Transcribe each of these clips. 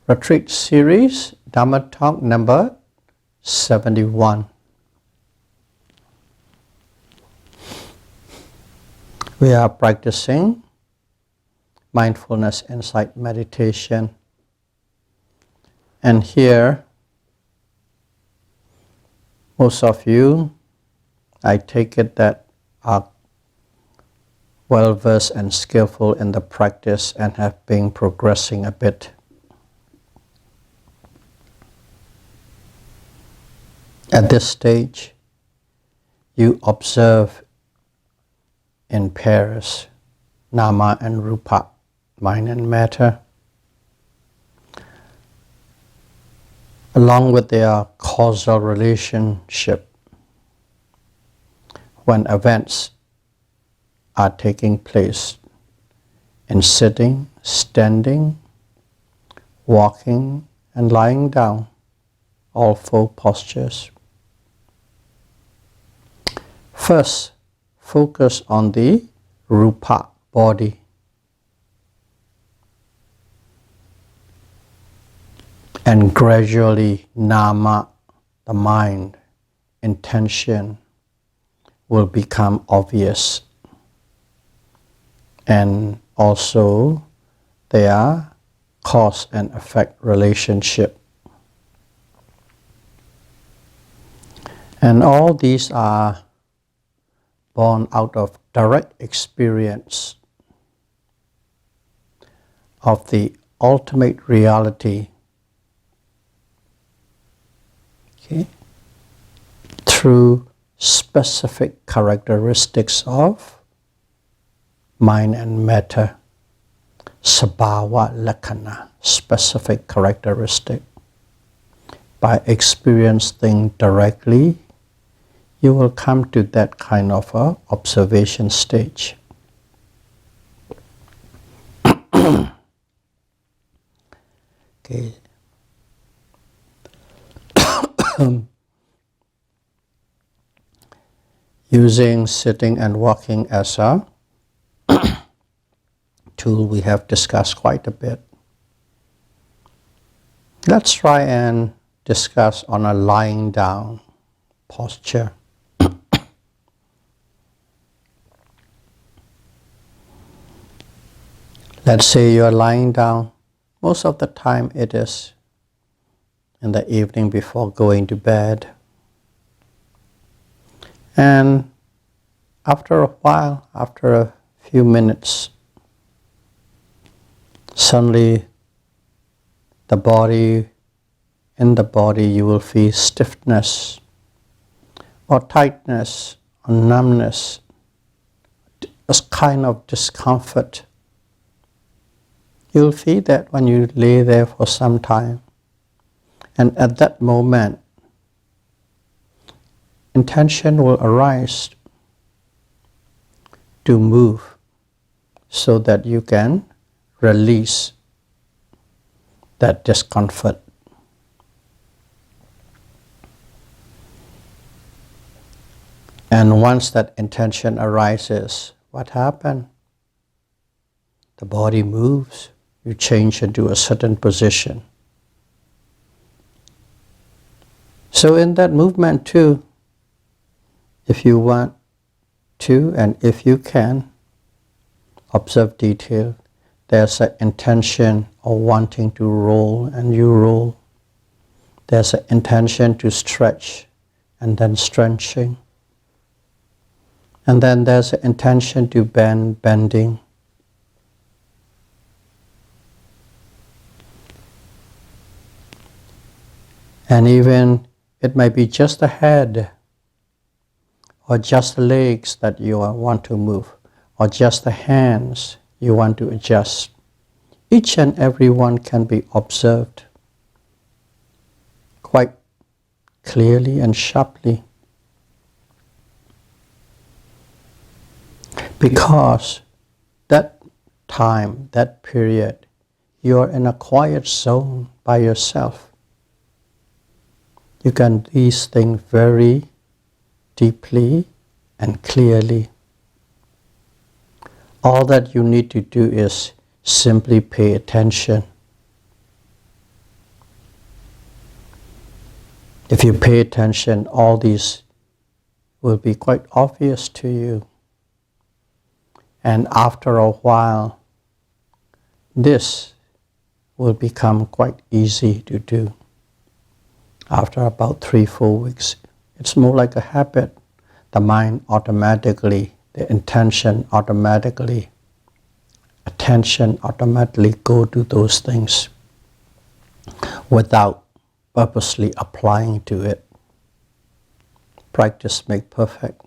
Retreat Series, Dhamma Talk number 71. We are practicing mindfulness insight meditation. And here, most of you, I take it that are well versed and skillful in the practice and have been progressing a bit. At this stage, you observe in pairs, nama and rupa, mind and matter, along with their causal relationship. When events are taking place in sitting, standing, walking, and lying down, all four postures. First, focus on the rupa, body. And gradually, nama, the mind, intention, will become obvious. And also, their cause and effect relationship. And all these are born out of direct experience of the ultimate reality, through specific characteristics of mind and matter, sabhava lakkhana, specific characteristic. By experiencing directly, you will come to that kind of a observation stage. Okay. Using sitting and walking as a tool, we have discussed quite a bit. Let's try and discuss on a lying down posture. Let's say you're lying down. Most of the time it is in the evening before going to bed. And after a while, after a few minutes, suddenly in the body you will feel stiffness or tightness or numbness, a kind of discomfort. You'll feel that when you lay there for some time. And at that moment, intention will arise to move so that you can release that discomfort. And once that intention arises, what happens? The body moves. You change into a certain position. So in that movement too, if you want to and if you can, observe detail. There's an intention of wanting to roll and you roll. There's an intention to stretch and then stretching. And then there's an intention to bend, bending. And even it may be just the head or just the legs that you want to move or just the hands you want to adjust. Each and every one can be observed quite clearly and sharply. Because that time, that period, you are in a quiet zone by yourself. You can do these things very deeply and clearly. All that you need to do is simply pay attention. If you pay attention, all these will be quite obvious to you. And after a while, this will become quite easy to do. After about 3-4 weeks, it's more like a habit. The mind automatically, the intention automatically, attention automatically go to those things without purposely applying to it. Practice makes perfect.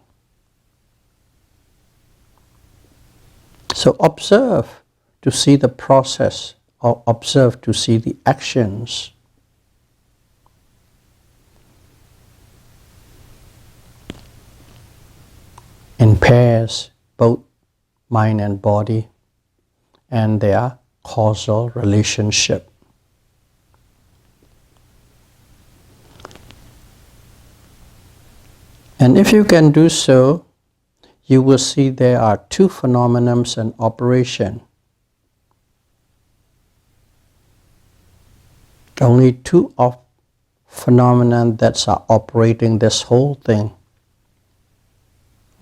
So observe to see the process, or observe to see the actions. In pairs, both mind and body, and their causal relationship. And if you can do so, you will see there are two phenomena in operation. Only two of phenomena that are operating this whole thing.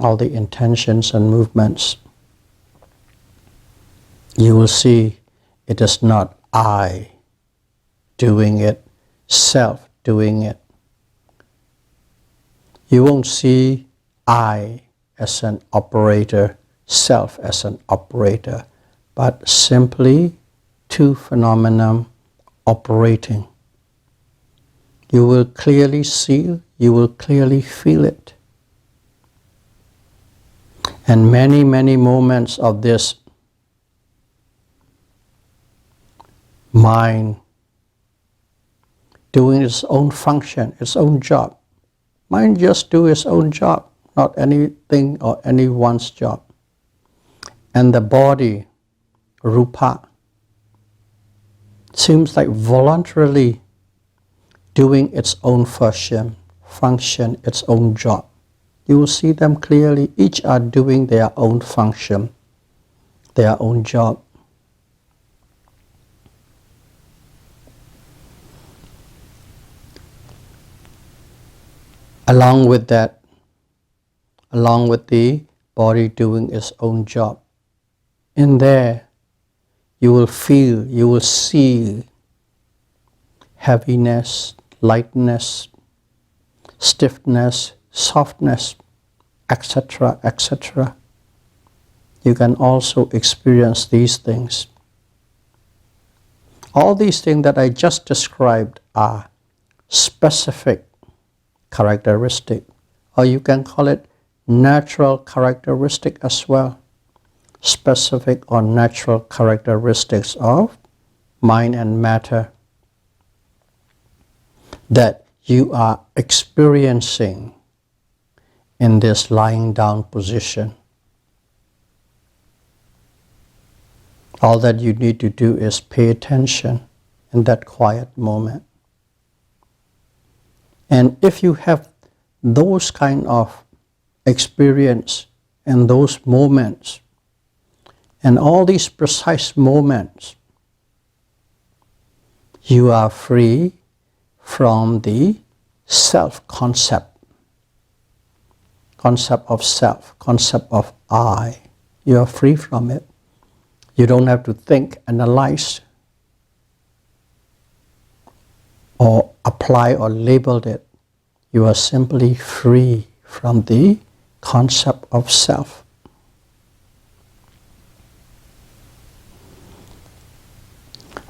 All the intentions and movements. You will see it is not I doing it, self doing it. You won't see I as an operator, self as an operator, but simply two phenomena operating. You will clearly see, you will clearly feel it. And many, many moments of this mind doing its own function, its own job. Mind just do its own job, not anything or anyone's job. And the body, rupa, seems like voluntarily doing its own function, its own job. You will see them clearly, each are doing their own function, their own job. Along with that, along with the body doing its own job, in there you will feel, you will see heaviness, lightness, stiffness, softness, etc., etc. You can also experience these things. All these things that I just described are specific characteristic, or you can call it natural characteristic as well. Specific or natural characteristics of mind and matter that you are experiencing in this lying down position. All that you need to do is pay attention in that quiet moment. And if you have those kind of experience and those moments, and all these precise moments, you are free from the self-concept, concept of self, concept of I. You are free from it. You don't have to think, analyze, or apply or label it. You are simply free from the concept of self.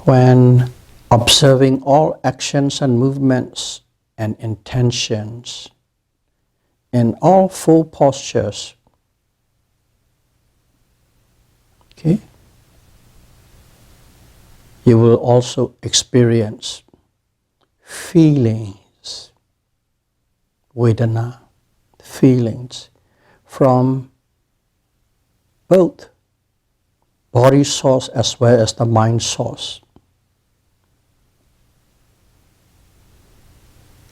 When observing all actions and movements and intentions in all four postures, okay, you will also experience feelings, vedana, feelings from both body source as well as the mind source.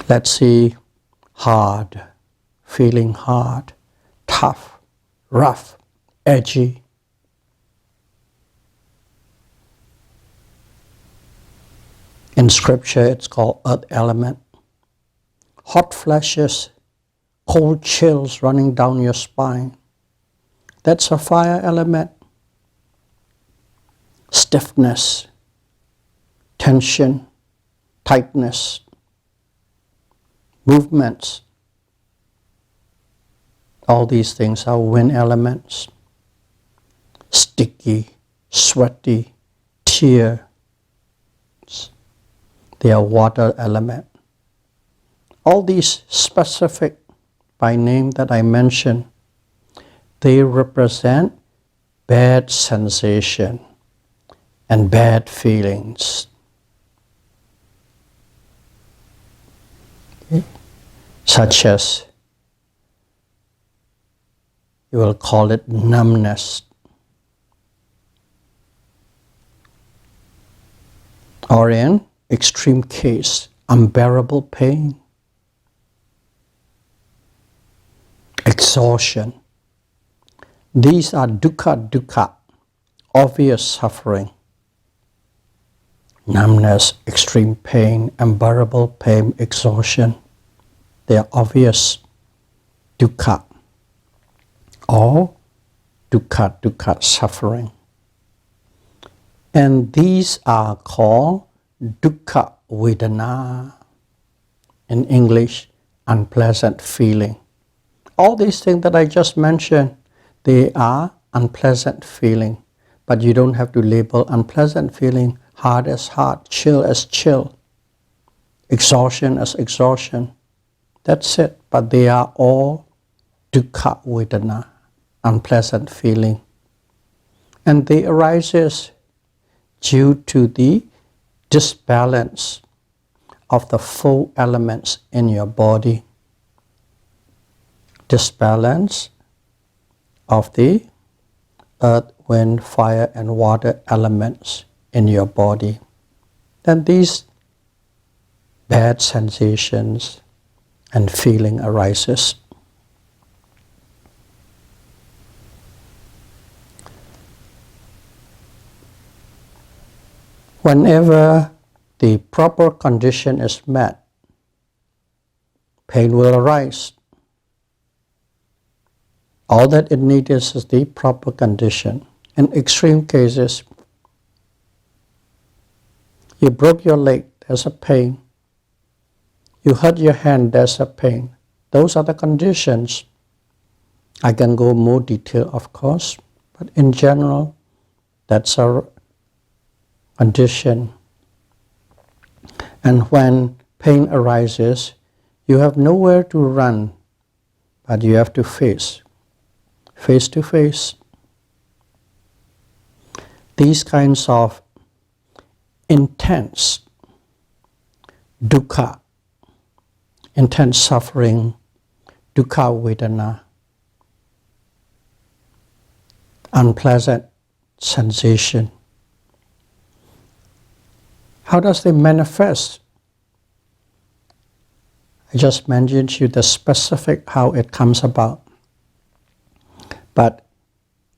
Let's see, hard, feeling hard, tough, rough, edgy. In scripture it's called earth element. hot flashes, cold chills running down your spine. That's a fire element. Stiffness, tension, tightness, movements. All these things are wind elements. Sticky, sweaty, tears. They are water element. All these specific by name that I mentioned, they represent bad sensation and bad feelings. Okay. Such as, you will call it numbness, or in extreme case, unbearable pain, exhaustion. These are dukkha, obvious suffering. Numbness, extreme pain, unbearable pain, exhaustion. They are obvious dukkha, or dukkha, suffering. And these are called dukkha vedana. In English, unpleasant feeling. All these things that I just mentioned, they are unpleasant feeling. But you don't have to label unpleasant feeling hard as hard, chill as chill, exhaustion as exhaustion. That's it. But they are all dukkha vedana, unpleasant feeling. And they arises due to the disbalance of the 4 elements in your body. Disbalance of the earth, wind, fire, and water elements in your body. Then these bad sensations and feeling arises. Whenever the proper condition is met, pain will arise. All that it needs is the proper condition. In extreme cases, you broke your leg, there's a pain. You hurt your hand, there's a pain. Those are the conditions. I can go more detail, of course, but in general, that's a condition. And when pain arises, you have nowhere to run, but you have to face to face. These kinds of intense dukkha, intense suffering, dukkha vedana, unpleasant sensation. How does they manifest? I just mentioned to you the specific how it comes about. But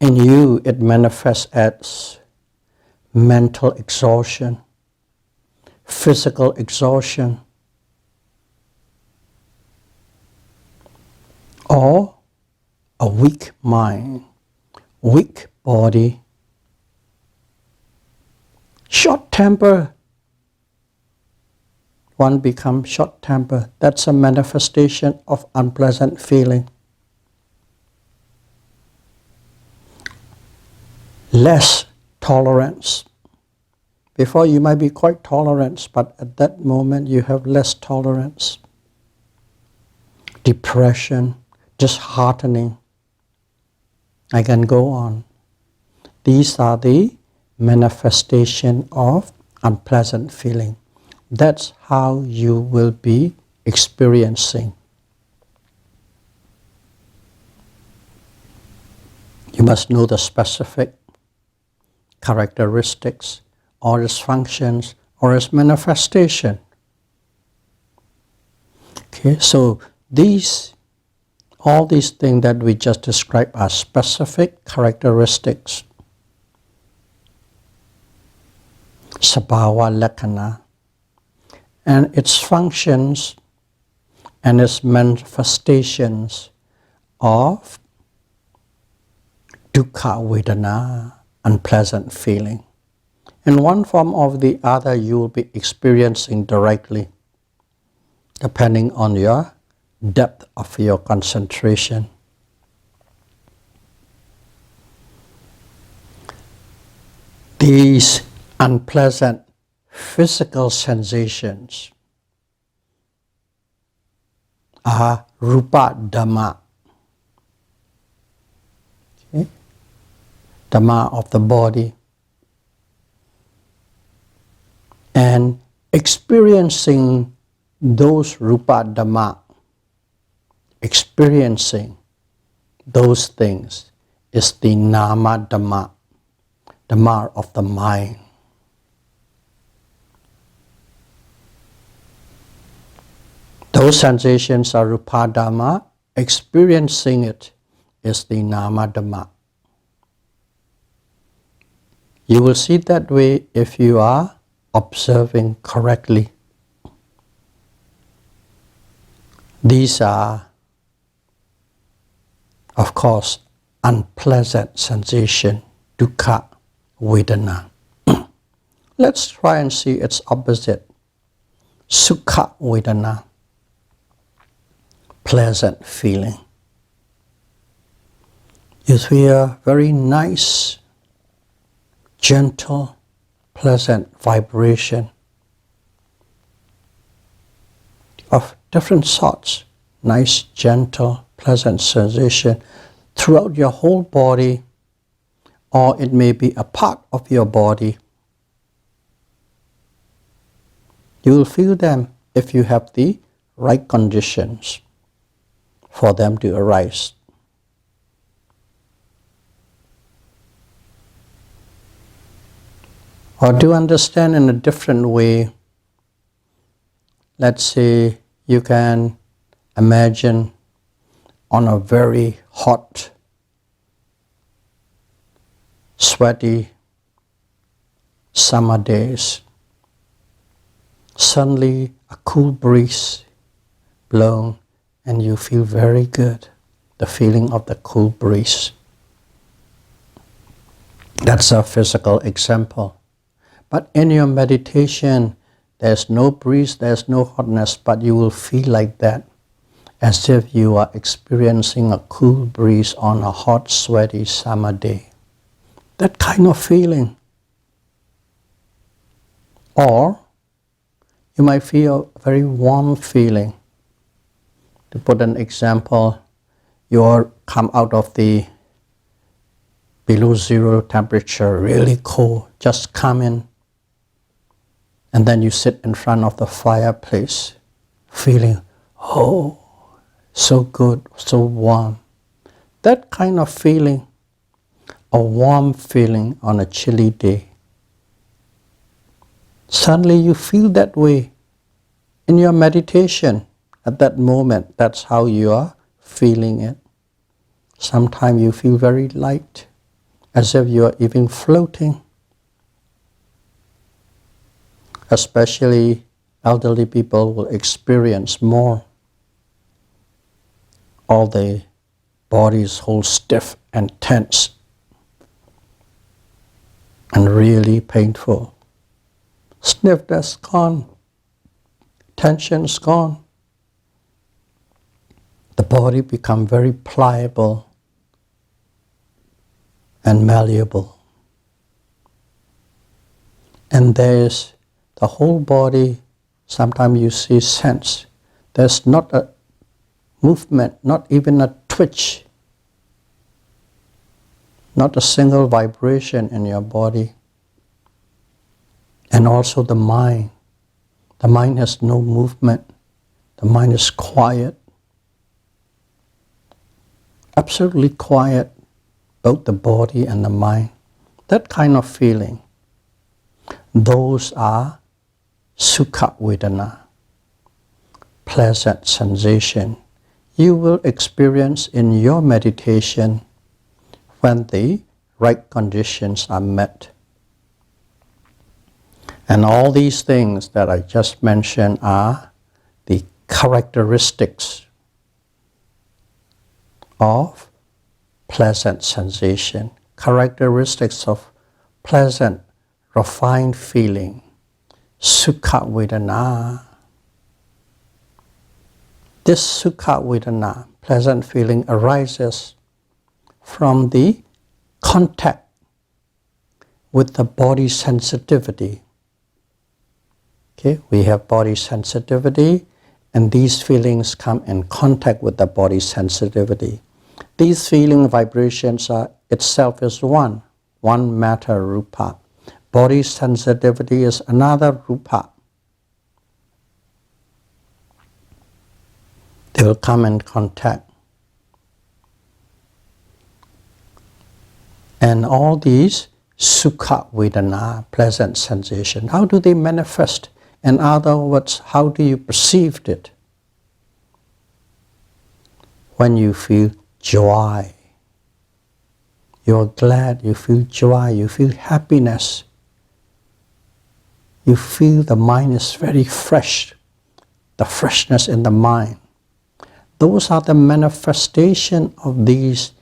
in you, it manifests as mental exhaustion, physical exhaustion, or a weak mind, weak body, short temper. One becomes short temper. That's a manifestation of unpleasant feeling. Less tolerance. Before you might be quite tolerant, but at that moment you have less tolerance. Depression, disheartening. I can go on. These are the manifestation of unpleasant feeling. That's how you will be experiencing. You must know the specific characteristics or its functions or its manifestation. Okay, so all these things that we just described are specific characteristics. Sabhava lakkhana. And its functions and its manifestations of dukkha vedana, unpleasant feeling. In one form or the other, you will be experiencing directly, depending on your depth of your concentration. These unpleasant physical sensations are rupa Dhamma, okay? Dhamma of the body. And experiencing those rupa Dhamma, experiencing those things is the nama Dhamma, Dhamma of the mind. Those sensations are rupa Dhamma, experiencing it is the nama Dhamma. You will see that way if you are observing correctly. These are, of course, unpleasant sensation, dukkha vedana. Let's try and see its opposite, sukha vedana, pleasant feeling. You feel very nice, gentle, pleasant vibration of different sorts, nice, gentle, pleasant sensation throughout your whole body, or it may be a part of your body. You will feel them if you have the right conditions for them to arise. Or to understand in a different way, let's say you can imagine on a very hot, sweaty summer days, suddenly a cool breeze blown and you feel very good, the feeling of the cool breeze. That's a physical example. But in your meditation, there's no breeze, there's no hotness, but you will feel like that, as if you are experiencing a cool breeze on a hot, sweaty summer day. That kind of feeling. Or you might feel a very warm feeling. To put an example, you come out of the below zero temperature, really cold, just come in. And then you sit in front of the fireplace, feeling, oh, so good, so warm. That kind of feeling, a warm feeling on a chilly day. Suddenly you feel that way in your meditation. At that moment, that's how you are feeling it. Sometimes you feel very light, as if you are even floating. Especially elderly people will experience more. All the bodies hold stiff and tense and really painful. Stiffness gone, tension's gone. The body becomes very pliable and malleable. And there's the whole body, sometimes you see sense. There's not a movement, not even a twitch, not a single vibration in your body. And also the mind. The mind has no movement. The mind is quiet. Absolutely quiet, both the body and the mind. That kind of feeling. Those are sukha vedana, pleasant sensation. You will experience in your meditation when the right conditions are met. And all these things that I just mentioned are the characteristics of pleasant sensation, characteristics of pleasant, refined feeling, sukha vedana. This sukha vedana, pleasant feeling, arises from the contact with the body sensitivity. Okay, we have body sensitivity, and these feelings come in contact with the body sensitivity. These feeling vibrations are itself is one matter rupa. Body sensitivity is another rupa. They will come in contact. And all these sukha vedana, pleasant sensation, how do they manifest? In other words, how do you perceive it? When you feel joy, you're glad, you feel joy, you feel happiness, you feel the mind is very fresh, the freshness in the mind. Those are the manifestation of these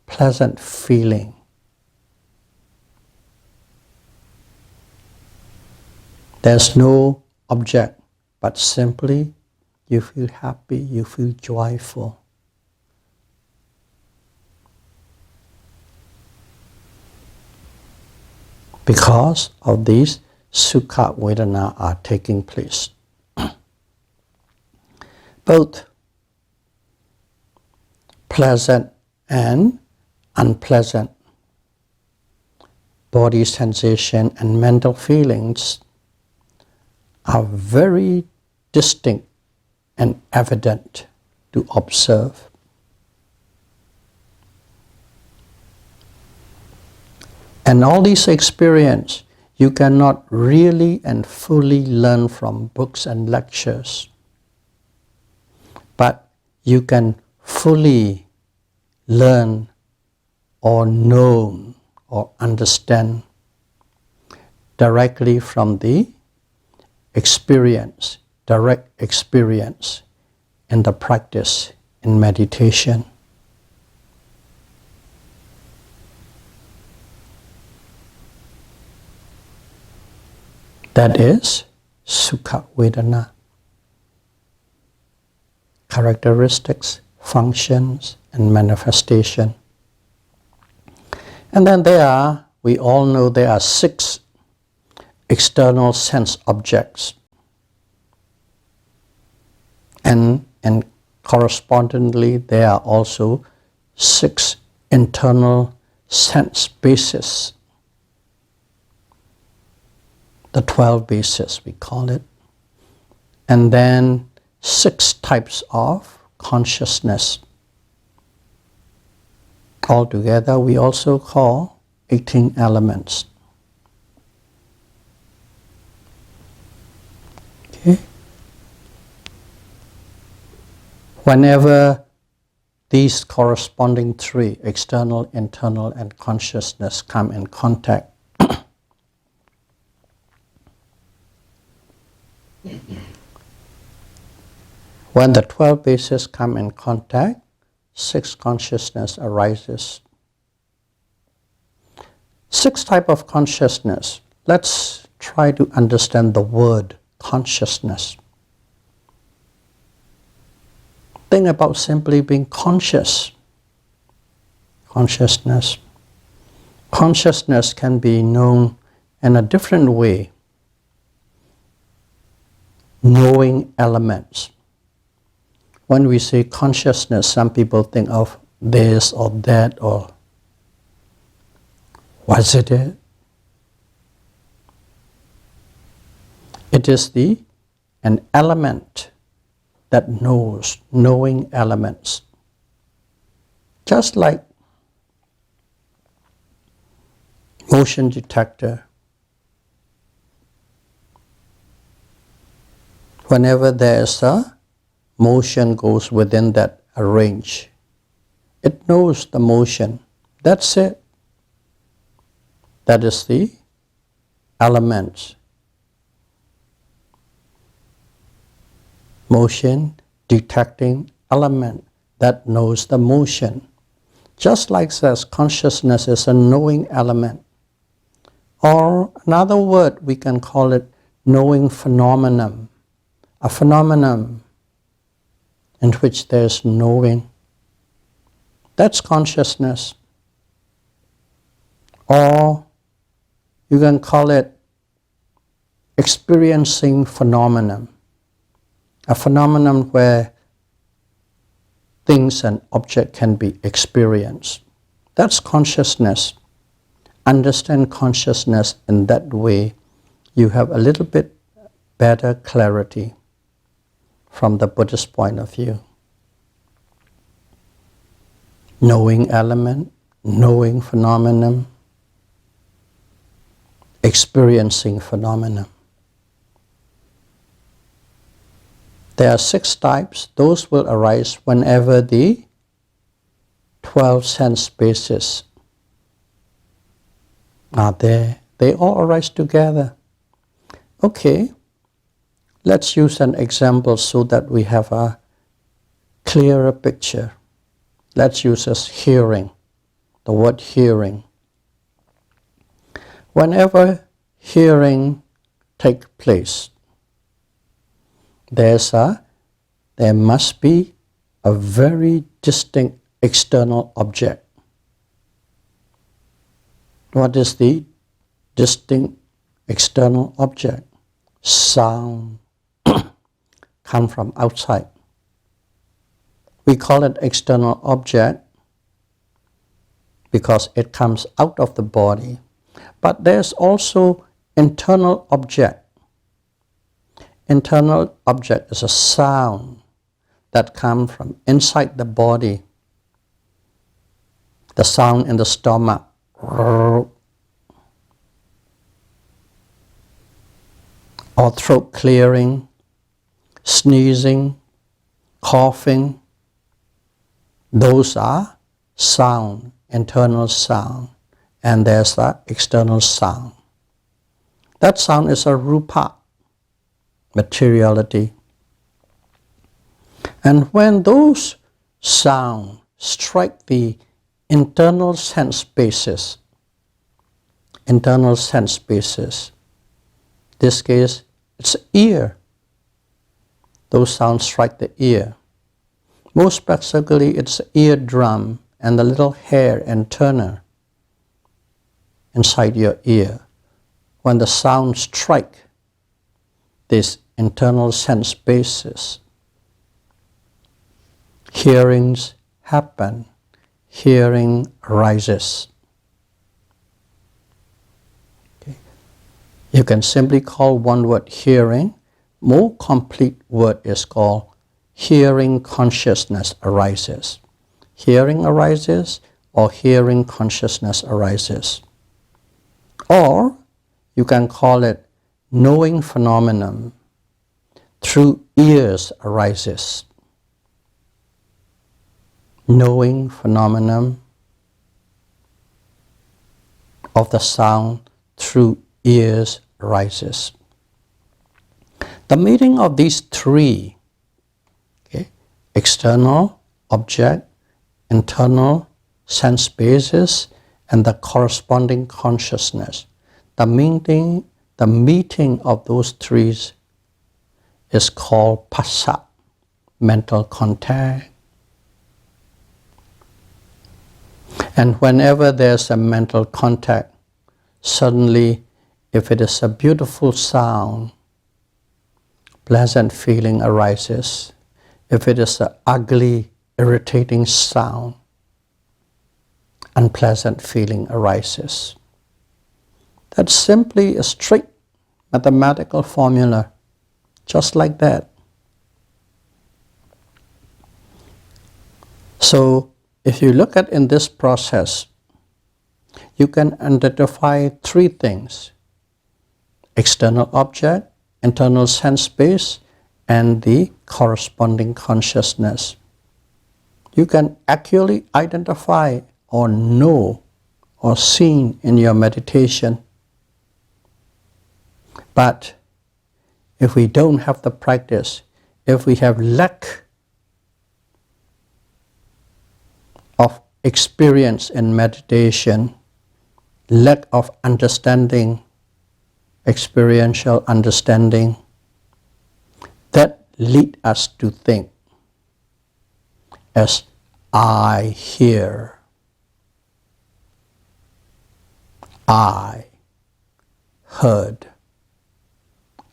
pleasant feelings. There's no object, but simply you feel happy, you feel joyful. Because of these sukha vedana are taking place. Both pleasant and unpleasant body sensation and mental feelings are very distinct and evident to observe. And all these experience you cannot really and fully learn from books and lectures, but you can fully learn or know or understand directly from the experience, direct experience in the practice in meditation. That is sukha vedana. Characteristics, functions, and manifestation. And then we all know there are 6 external sense objects. And correspondingly, there are also 6 internal sense bases. The 12 bases, we call it. And then 6 types of consciousness. Altogether, we also call 18 elements. Okay. Whenever these corresponding 3, external, internal, and consciousness, come in contact, when the 12 bases come in contact, 6 consciousness arises. 6 type of consciousness. Let's try to understand the word consciousness. Think about simply being conscious. Consciousness. Consciousness can be known in a different way. Knowing elements. When we say consciousness, some people think of this or that or was it? It is an element that knows, knowing elements. Just like motion detector. Whenever there is a motion goes within that range, it knows the motion. That's it. That is the elements. Motion detecting element that knows the motion. Just like this, consciousness is a knowing element. Or another word, we can call it knowing phenomenon. A phenomenon in which there's knowing. That's consciousness. Or you can call it experiencing phenomenon. A phenomenon where things and objects can be experienced. That's consciousness. Understand consciousness in that way, you have a little bit better clarity from the Buddhist point of view. Knowing element, knowing phenomenon, experiencing phenomenon. There are 6 types. Those will arise whenever the 12 sense bases are there. They all arise together. Okay, let's use an example so that we have a clearer picture. Let's use as hearing, the word hearing. Whenever hearing takes place, there must be a very distinct external object. What is the distinct external object? Sound come from outside. We call it external object because it comes out of the body. But there's also internal object. Internal object is a sound that comes from inside the body. The sound in the stomach. Or throat clearing, sneezing, coughing. Those are sound, internal sound. And there's the external sound. That sound is a rupa, materiality. And when those sounds strike the internal sense basis, this case it's ear. Those sounds strike the ear. Most specifically it's the eardrum and the little hair and turner inside your ear. When the sound strike this internal sense basis, hearings happen, hearing arises. Okay. You can simply call one word hearing. More complete word is called hearing consciousness arises. Hearing arises or hearing consciousness arises. Or you can call it knowing phenomenon through ears arises. Knowing phenomenon of the sound through ears arises. The meaning of these 3, external object, internal sense basis, and the corresponding consciousness. The meeting of those 3 is called phassa, mental contact. And whenever there's a mental contact, suddenly, if it is a beautiful sound, pleasant feeling arises. If it is an ugly, irritating sound, unpleasant feeling arises. That's simply a strict mathematical formula, just like that. So, if you look at in this process, you can identify 3 things: external object, internal sense space, and the corresponding consciousness. You can accurately identify or know or see in your meditation. But if we don't have the practice, if we have lack experience in meditation, lack of understanding, experiential understanding, that lead us to think as I hear, I heard,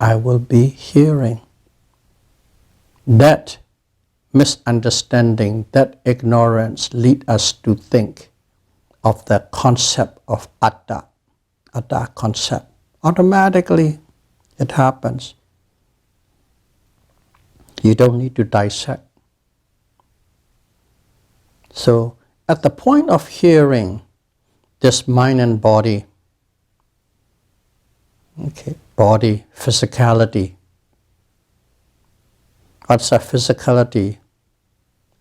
I will be hearing. That misunderstanding, that ignorance lead us to think of the concept of atta concept. Automatically it happens. You don't need to dissect. So at the point of hearing, this mind and body, body, physicality. What's a physicality?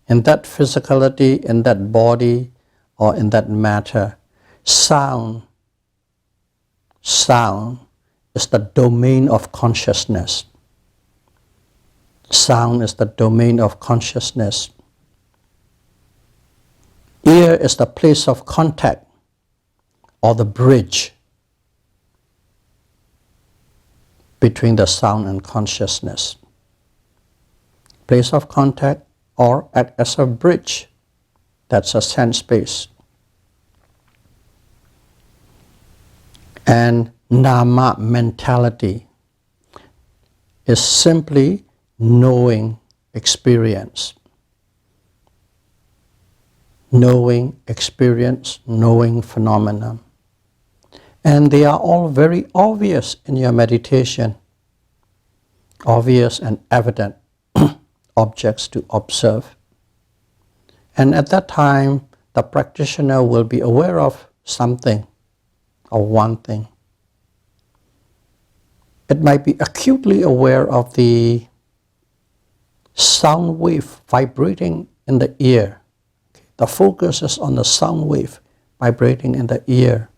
In that physicality, in that body, or in that matter, sound is the domain of consciousness. Sound is the domain of consciousness. Ear is the place of contact or the bridge between the sound and consciousness. Place of contact or act as a bridge. That's a sense space. And Dhamma mentality is simply knowing experience. Knowing experience, knowing phenomenon. And they are all very obvious in your meditation. Obvious and evident objects to observe. And at that time, the practitioner will be aware of something or one thing. It might be acutely aware of the sound wave vibrating in the ear. The focus is on the sound wave vibrating in the ear,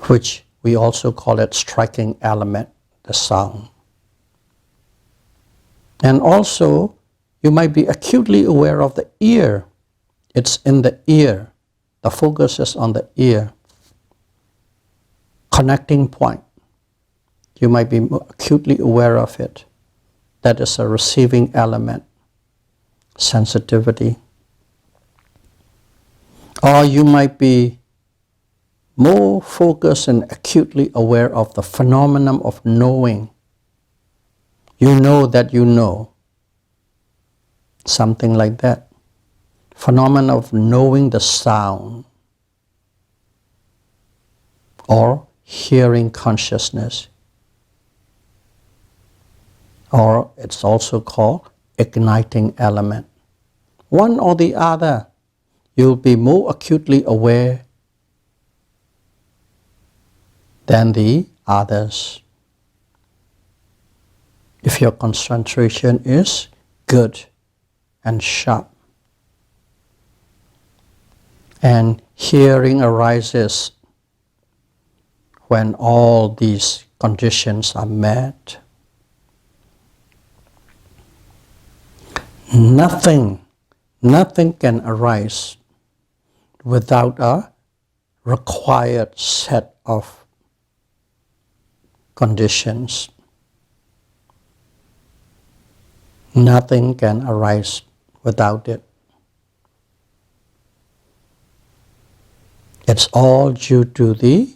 which we also call it striking element, the sound. And also, you might be acutely aware of the ear. It's in the ear. The focus is on the ear. Connecting point. You might be acutely aware of it. That is a receiving element. Sensitivity. Or you might be more focused and acutely aware of the phenomenon of knowing. You know that you know. Something like that. Phenomenon of knowing the sound. Or hearing consciousness. Or it's also called igniting element. One or the other, you'll be more acutely aware than the others. If your concentration is good and sharp. And hearing arises when all these conditions are met. Nothing can arise without a required set of conditions. Nothing can arise without it. It's all due to the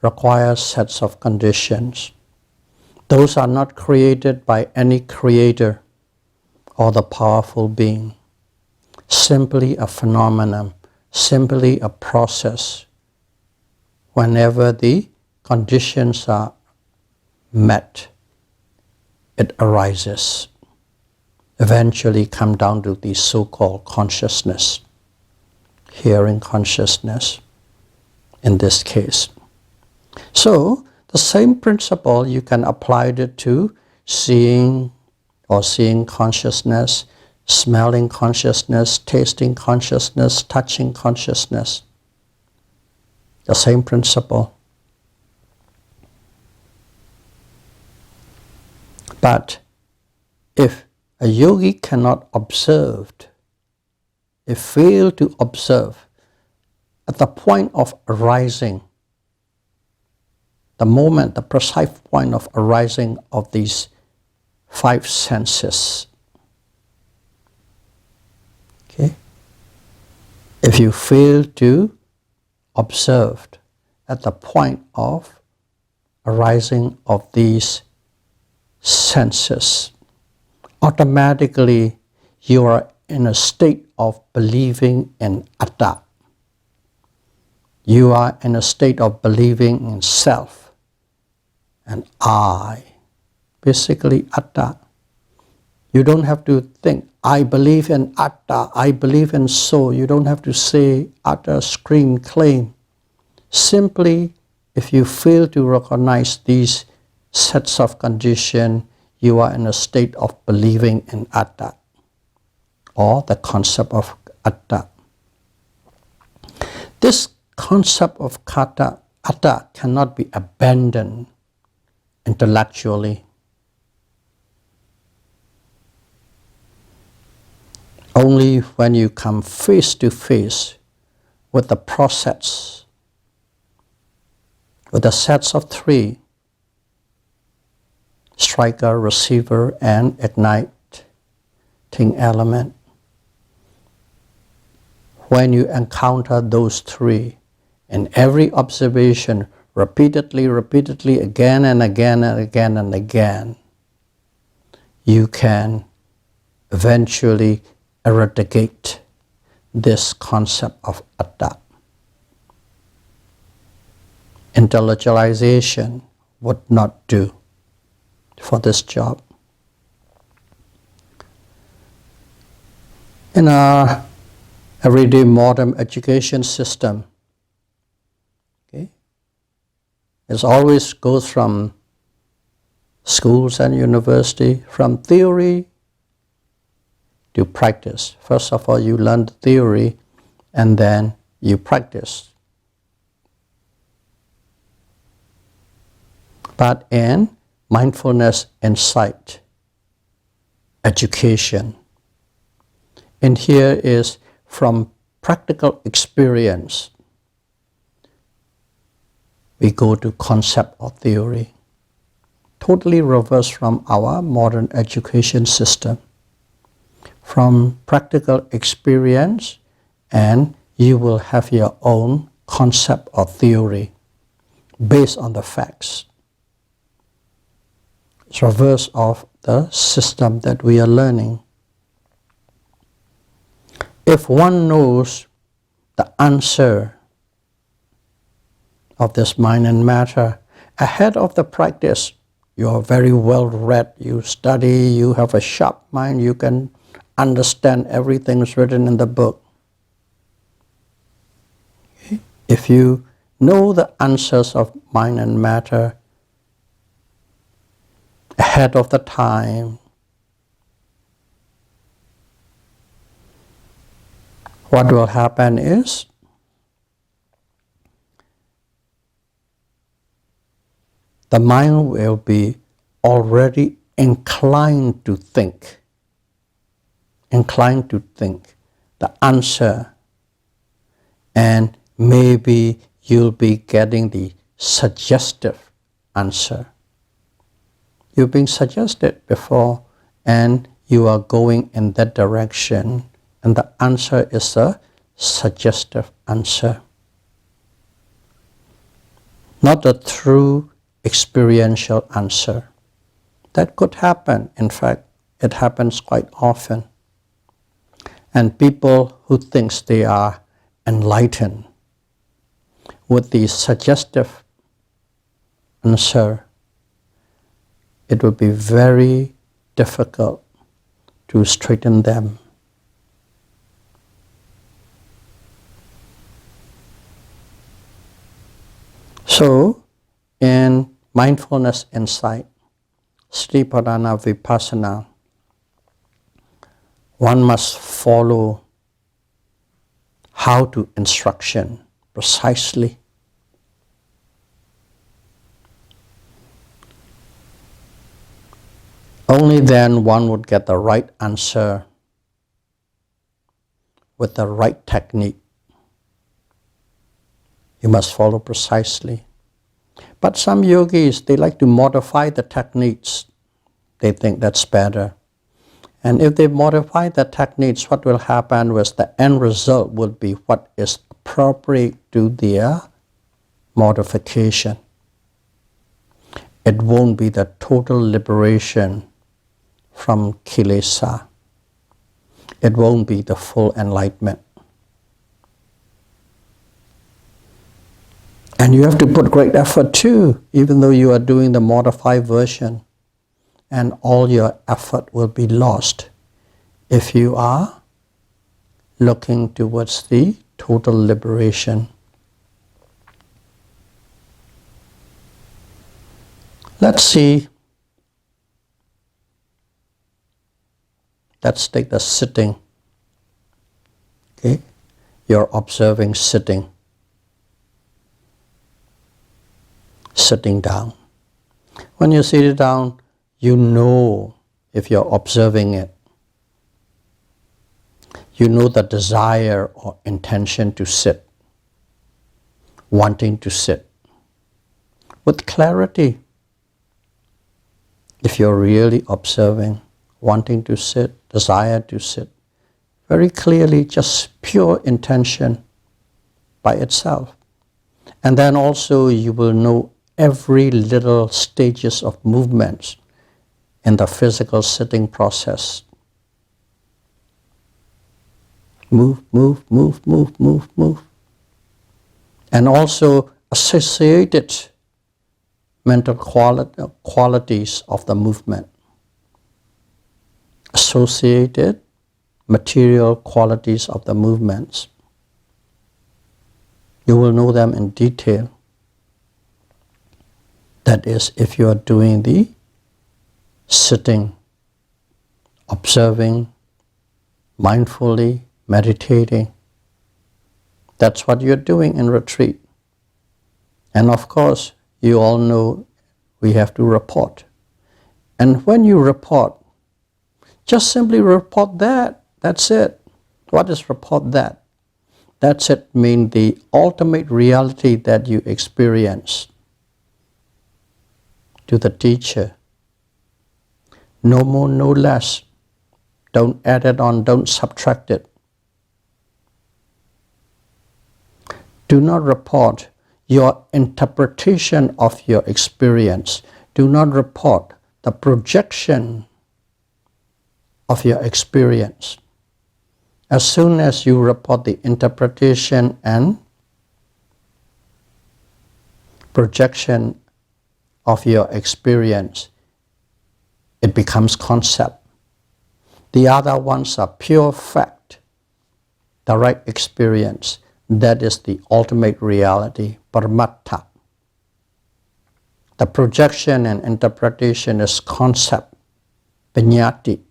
required sets of conditions. Those are not created by any creator or the powerful being. Simply a phenomenon, simply a process. Whenever the conditions are met, it arises. Eventually come down to the so-called consciousness, hearing consciousness in this case. So the same principle you can apply it to seeing consciousness, smelling consciousness, tasting consciousness, touching consciousness. The same principle. But if A yogi cannot observe, they fail to observe at the point of arising, the moment, the precise point of arising of these five senses. Okay? If you fail to observe at the point of arising of these senses, automatically you are in a state of believing in atta. You are in a state of believing in self and I. Basically atta. You don't have to think, I believe in atta, I believe in soul. You don't have to say utter, scream, claim. Simply, if you fail to recognize these sets of condition, you are in a state of believing in atta, or the concept of atta. This concept of atta cannot be abandoned intellectually. Only when you come face to face with the process, with the sets of three, striker, receiver, and igniting element. When you encounter those three, in every observation, repeatedly, again and again and again and again, you can eventually eradicate this concept of atta. Intellectualization would not do for this job. In our everyday modern education system, okay, it always goes from schools and university, from theory to practice. First of all, you learn the theory and then you practice. But in mindfulness insight education, and here is from practical experience, we go to concept or theory. Totally reverse from our modern education system. From practical experience, and you will have your own concept or theory based on the facts. It's reverse of the system that we are learning. If one knows the answer of this mind and matter ahead of the practice, you are very well read, you study, you have a sharp mind, you can understand everything is written in the book. Okay? If you know the answers of mind and matter ahead of the time, what will happen is the mind will be already inclined to think the answer, and maybe you'll be getting the suggestive answer. You've been suggested before and you are going in that direction, and the answer is a suggestive answer, not a true experiential answer. That could happen. In fact, it happens quite often. And people who think they are enlightened with the suggestive answer, it will be very difficult to straighten them. So, in mindfulness insight, Satipatthana, Vipassana, one must follow how to instruction precisely. Only then one would get the right answer with the right technique. You must follow precisely. But some yogis, they like to modify the techniques. They think that's better. And if they modify the techniques, what will happen was the end result will be what is appropriate to their modification. It won't be the total liberation from kilesa. It won't be the full enlightenment. And you have to put great effort too, even though you are doing the modified version. And all your effort will be lost if you are looking towards the total liberation. Let's see. Let's take the sitting. Okay? You're observing sitting. Sitting down. When you sit down, you know if you're observing it. You know the desire or intention to sit, wanting to sit. With clarity, if you're really observing, wanting to sit, desire to sit, very clearly, just pure intention by itself. And then also you will know every little stages of movements in the physical sitting process. Move, move, move, move, move, move. And also associated mental qualities of the movement. Associated material qualities of the movements. You will know them in detail. That is, if you are doing the sitting, observing, mindfully, meditating. That's what you're doing in retreat. And of course, you all know we have to report. And when you report, just simply report that. That's it. What is report that? That's it, mean the ultimate reality that you experience to the teacher. No more, no less. Don't add it on, don't subtract it. Do not report your interpretation of your experience. Do not report the projection of your experience. As soon as you report the interpretation and projection of your experience, it becomes concept. The other ones are pure fact, direct experience. That is the ultimate reality, paramattha. The projection and interpretation is concept, viññāti.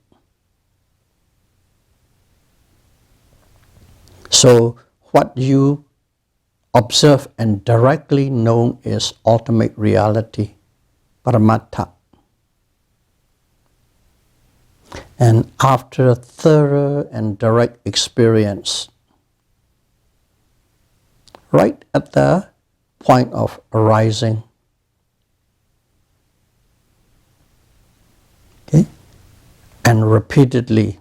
So what you observe and directly know is ultimate reality, paramattha. And after a thorough and direct experience, right at the point of arising, okay, and repeatedly,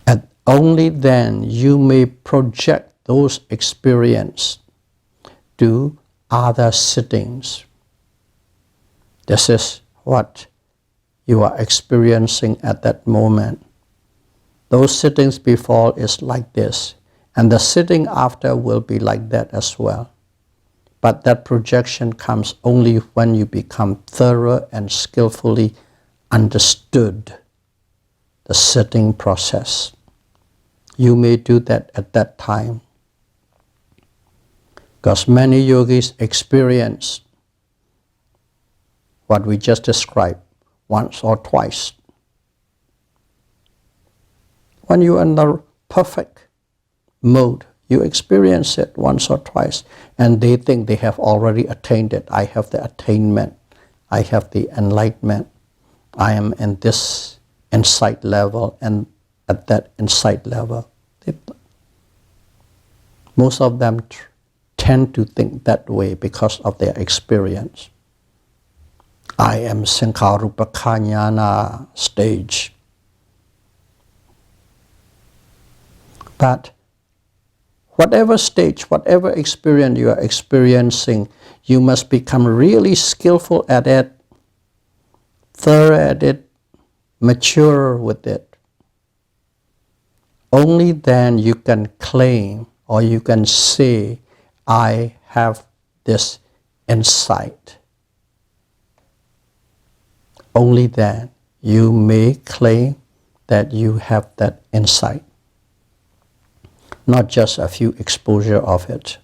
and only then you may project those experiences to other sittings. This is what you are experiencing at that moment. Those sittings before is like this, and the sitting after will be like that as well. But that projection comes only when you become thorough and skillfully understood the sitting process. You may do that at that time. Because many yogis experience what we just described once or twice. When you are in the perfect mode, you experience it once or twice, and they think they have already attained it. I have the attainment. I have the enlightenment. I am in this insight level and at that insight level. Most of them tend to think that way because of their experience. I am Sankharupakkhanyana stage. But whatever stage, whatever experience you are experiencing, you must become really skillful at it, thorough at it, mature with it. Only then you can claim or you can say, I have this insight. Only then you may claim that you have that insight. Not just a few exposure of it.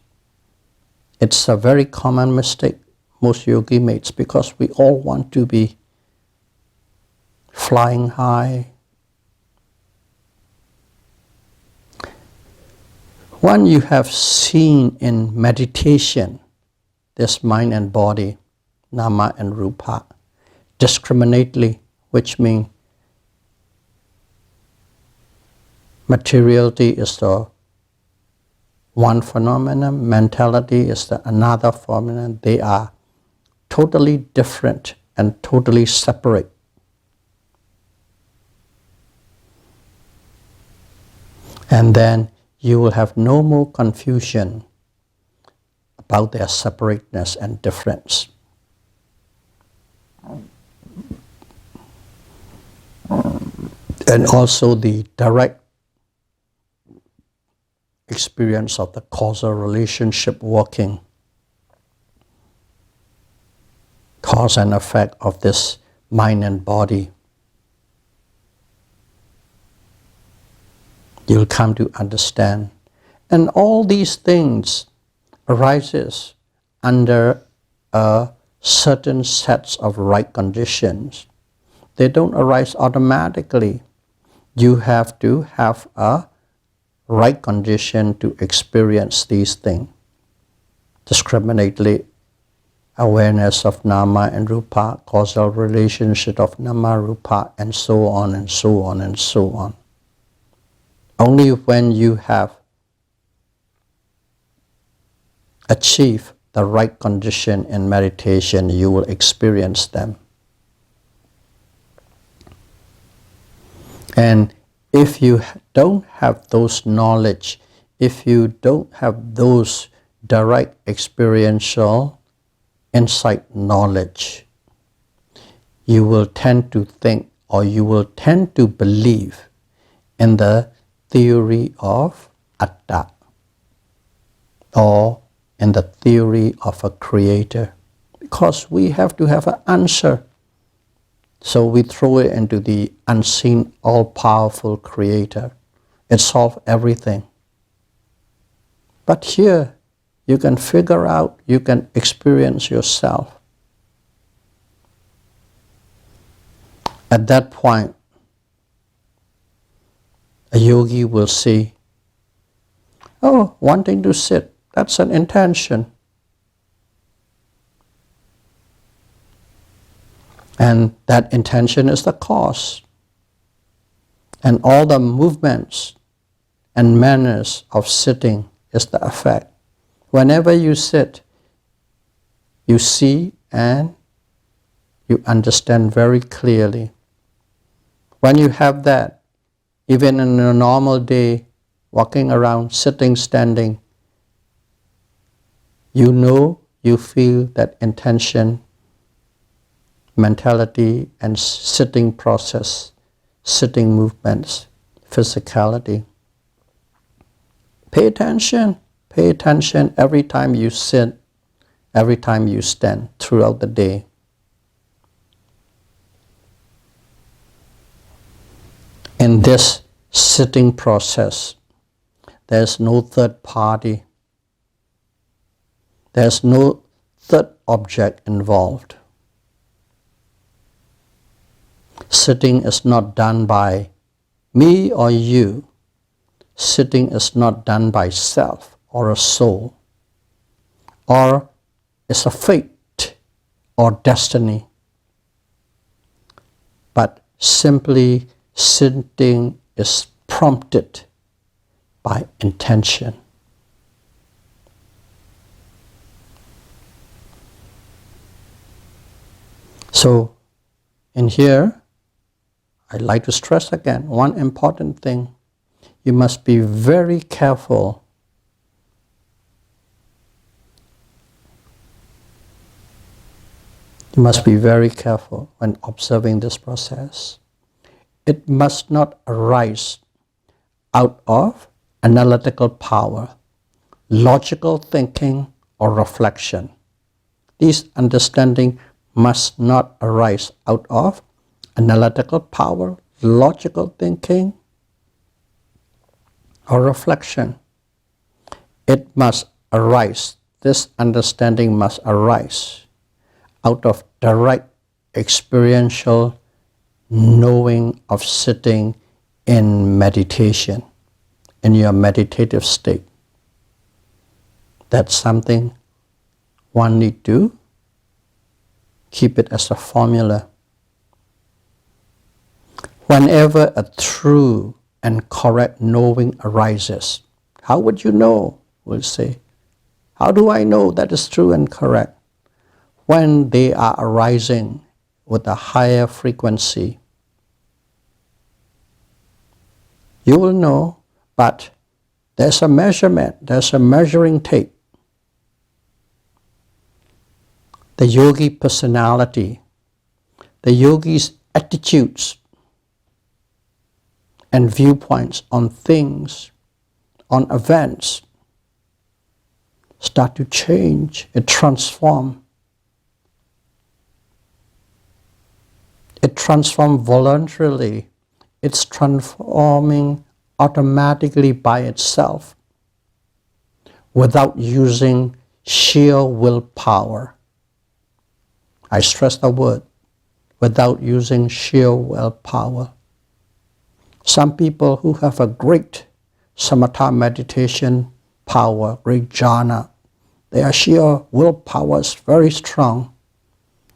It's a very common mistake most yogi makes because we all want to be flying high. When you have seen in meditation this mind and body, nama and rupa, discriminately, which means materiality is the one phenomenon, mentality is the another phenomenon. They are totally different and totally separate. And then you will have no more confusion about their separateness and difference. And also the direct experience of the causal relationship working, cause and effect of this mind and body. You'll come to understand. And all these things arises under a certain sets of right conditions. They don't arise automatically. You have to have a right condition to experience these things. Discriminately, awareness of nama and rupa, causal relationship of nama, rupa, and so on and so on and so on. Only when you have achieved the right condition in meditation, you will experience them. And if you don't have those knowledge, if you don't have those direct experiential insight knowledge, you will tend to think or you will tend to believe in the theory of atta or in the theory of a creator, because we have to have an answer. So we throw it into the unseen, all-powerful creator. It solves everything. But here, you can figure out, you can experience yourself. At that point, a yogi will see, oh, wanting to sit, that's an intention. And that intention is the cause. And all the movements and manners of sitting is the effect. Whenever you sit, you see and you understand very clearly. When you have that, even in a normal day, walking around, sitting, standing, you know, you feel that intention, mentality, and sitting process, sitting movements, physicality. Pay attention every time you sit, every time you stand throughout the day. In this sitting process, there's no third party. There's no third object involved. Sitting is not done by me or you. Sitting is not done by self or a soul, or it's a fate or destiny. simply sitting is prompted by intention. So, in here, I'd like to stress again one important thing. You must be very careful when observing this process. It must not arise out of analytical power, logical thinking, or reflection. These understanding must not arise out of analytical power, logical thinking, or reflection. It must arise, this understanding must arise out of direct experiential knowing of sitting in meditation, in your meditative state. That's something one need to keep it as a formula. Whenever a true and correct knowing arises, how would you know? We'll say, how do I know that is true and correct? When they are arising with a higher frequency, you will know, but there's a measurement, there's a measuring tape. The yogi personality, the yogi's attitudes and viewpoints on things, on events, start to change, it transforms. It transforms voluntarily. It's transforming automatically by itself without using sheer willpower. I stress the word, without using sheer willpower. Some people who have a great samatha meditation power, great jhana, their sheer willpower is very strong.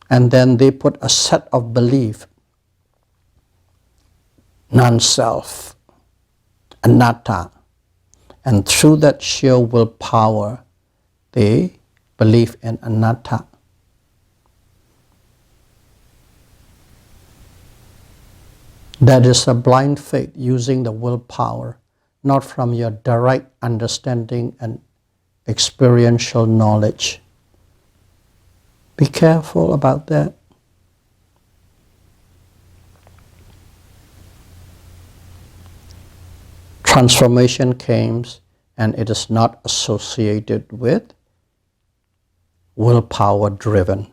And then they put a set of belief, non-self, anatta, and through that sheer willpower, they believe in anatta. That is a blind faith using the willpower, not from your direct understanding and experiential knowledge. Be careful about that. Transformation comes and it is not associated with willpower driven.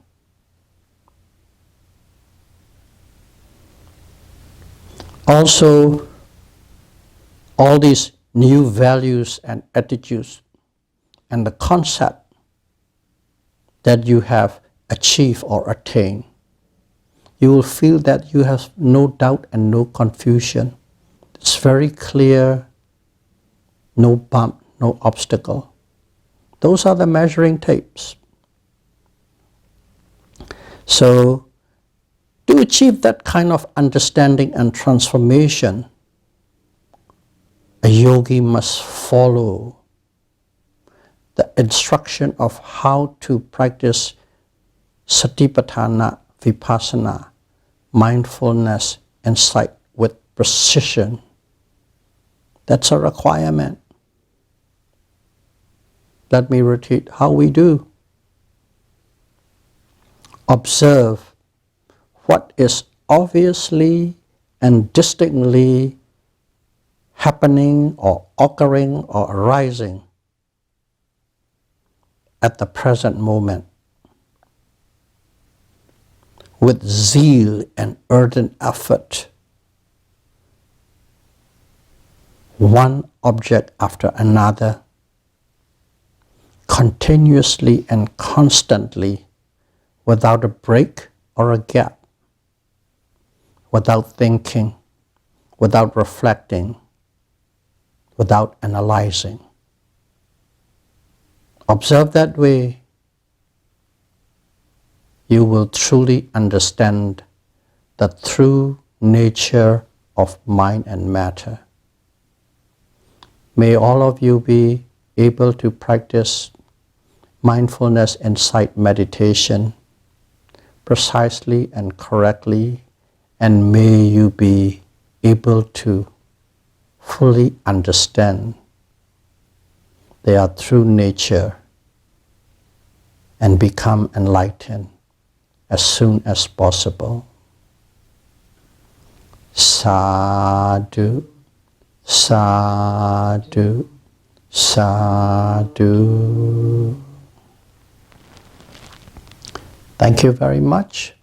Also, all these new values and attitudes and the concept that you have achieved or attained, you will feel that you have no doubt and no confusion. It's very clear, no bump, no obstacle. Those are the measuring tapes. So, to achieve that kind of understanding and transformation, a yogi must follow the instruction of how to practice Satipatthana, Vipassana, mindfulness, insight with precision. That's a requirement. Let me repeat how we do. Observe what is obviously and distinctly happening or occurring or arising at the present moment with zeal and ardent effort, one object after another, continuously and constantly, without a break or a gap, without thinking, without reflecting, without analyzing. Observe that way. You will truly understand the true nature of mind and matter. May all of you be able to practice mindfulness insight meditation precisely and correctly, and may you be able to fully understand their true nature and become enlightened as soon as possible. Sadhu, sadhu, sadhu. Thank you very much.